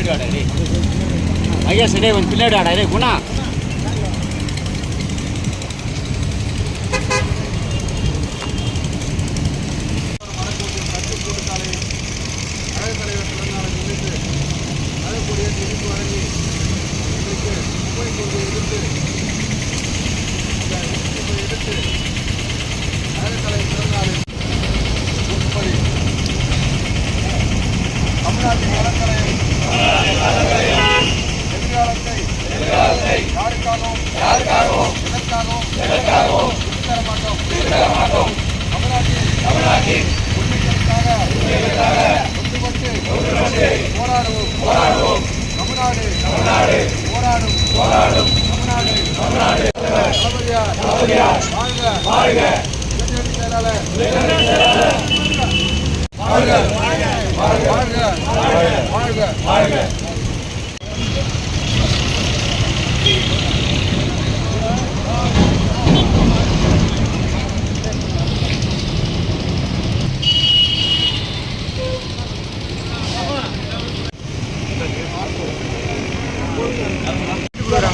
பின்னாடி வாடா டே ஐயா சடே கொஞ்சம் பின்னாடி வாடா டே குணா தமிழ்நாட்டின் கலக்கலையும் எதிர்காலத்தை யாருக்காகவும் எதற்காகவும் விட்டுத்தர மாட்டோம். தமிழ்நாட்டின் உரிமைகளுக்காக ஒன்றுபட்டு போராடுவோம். தமிழ்நாடு போராடும். தமிழ்நாடு தளபதியார் வாழ்க. இளைஞரணி செயலாளர் வாழ்க.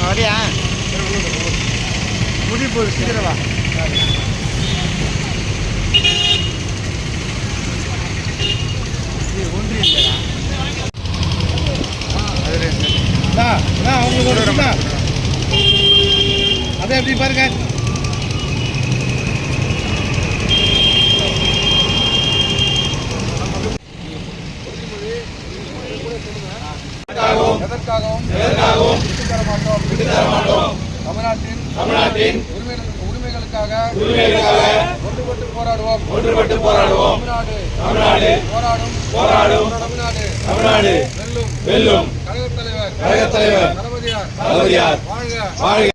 வரியா முடி போடு சீக்கிரவா அதை எப்படி பாருங்க எதற்காகவும் விட்டுத்தர மாட்டோம். தமிழ்நாட்டின் உரிமைகளுக்காக ஒன்றுபட்டு போராடுவோம். தமிழ்நாடு போராடும். தமிழ்நாடு வெல்லும். கழகத் தலைவர் தளபதியார் வாழ்க.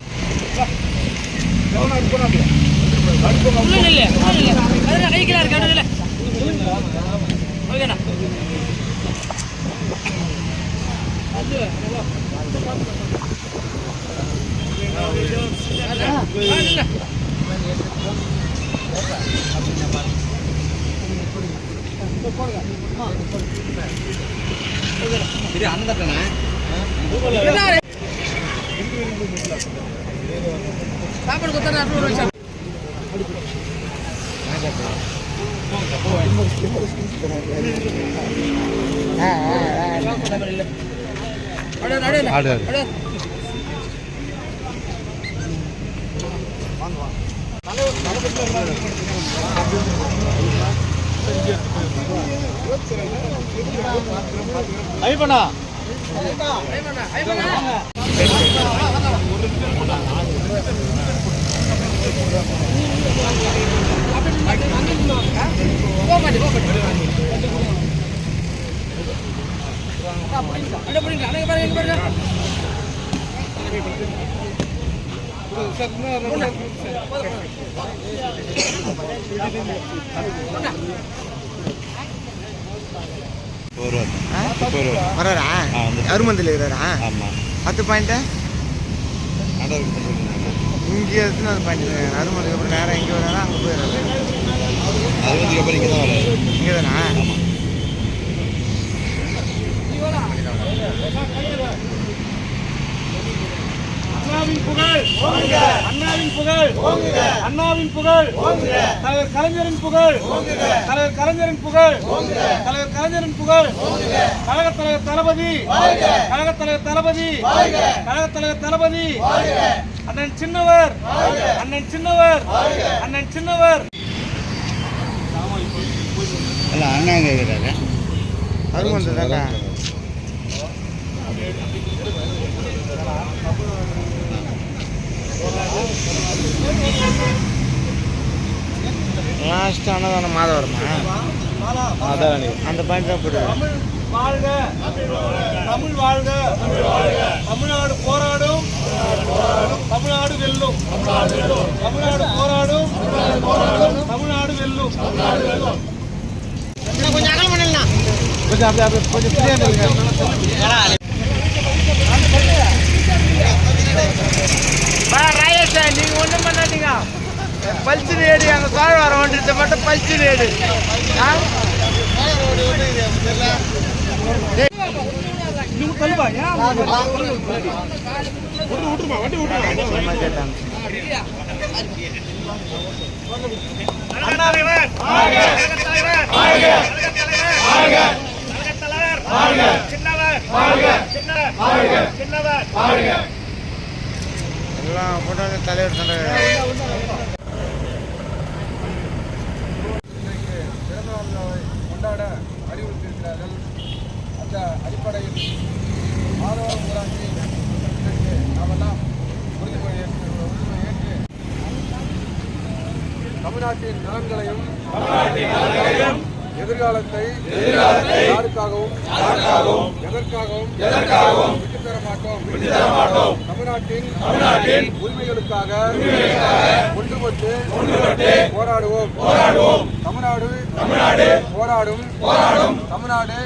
சாப்பாடு கொடுத்தா ஐபண்ணா வராரா அருமந்தில் இருக்கிறாரா? 10 பாயிண்ட் இங்கே எடுத்துன்னு அது பாயிண்ட் அருமந்திக்கு அப்புறம் நேரம் இங்கே வராரா அங்கே போயிடுறாரு. அருமந்திக்கு அப்புறம் இங்கே தான் வராரு. இங்கே தானா? அண்ணாவின் புகழ் தலைவர் கலைஞரின் புகழ் கழகத் தலைவர் தளபதி அண்ணன் சின்னவர் அண்ணா எங்க இருக்கிறாரு? அருமந்து தாங்க. லாஸ்ட் அன்னதானம் மாதவரமா அந்த பாயிண்ட் தான் போட்டு தமிழ் வாழ்க. தமிழ்நாடு போராடும். தமிழ்நாடு வெல்லும். தமிழ்நாடு போராடும். தமிழ்நாடு வெல்லும். கொஞ்சம் அகல் பண்ணலாம். கொஞ்சம் ராயேஷா நீங்க ஒன்றும் பண்ணாதீங்க. பல்ச்சு ரேடு அங்கே சோழ வர ஒன்றியத்தை மட்டும் பல்ச்சு ரேடு. தள்ளுப்பா ஏன் விட்டுருமா வண்டி விட்டுருமா எல்லாம் போட்டாங்க தலைவர் பிறந்தநாளை கொண்டாட அறிவுறுத்தியிருக்கிறார்கள். அந்த அடிப்படையில் ஆதரவு ஊராட்சி இதற்கு நாமெல்லாம் உறுதிமொழி ஏற்று தமிழ்நாட்டின் நலன்களையும் எதிர்காலத்தை யாருக்காகவும் எதற்காகவும் விட்டுத்தர மாட்டோம். தமிழ்நாட்டின் உரிமைகளுக்காக ஒன்றுபட்டு போராடுவோம். தமிழ்நாடு போராடும். தமிழ்நாடு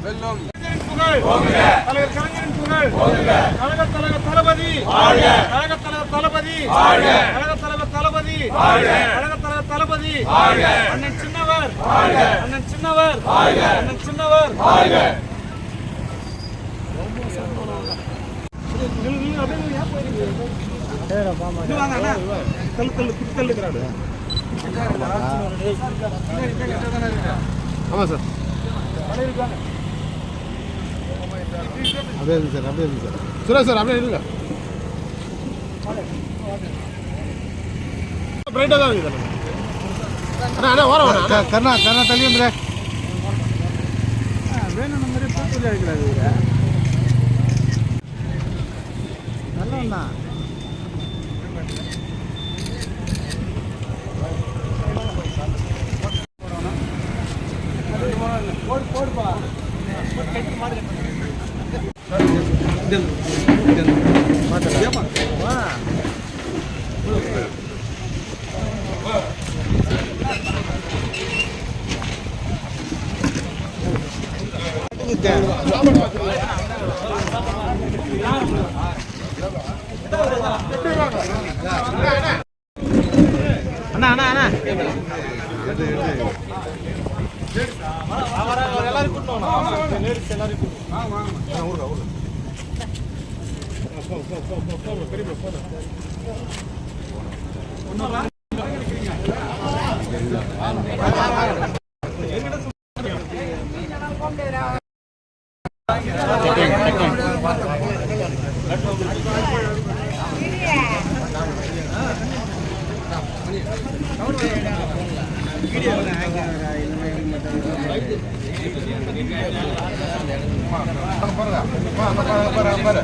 வெல்லும். தலைவர் கலைஞரின் புகழ். கழக தலைவர் தளபதி. கழக தலைவர் தளபதி. கழக தலைவர் தளபதி. கழக தலைவர் தளபதி. அண்ணன் சின்னவர். அண்ணன் சின்னவர். அண்ணன் சின்னவர். ஆமாம் சார். அப்படியே இருக்கு சார். சுரேஷ் சார் அப்படியே இருங்க. பிரைட்டாக தான் இருக்குது அண்ணா ஓரம் கண்ணா தள்ளி வந்துடு. வேணும் மாதிரி பூச்சி அடிக்கிறாரு. நல்லவண்ணா போடுப்பா அண்ணா எல்லாரும் கூட்டணும் பாரு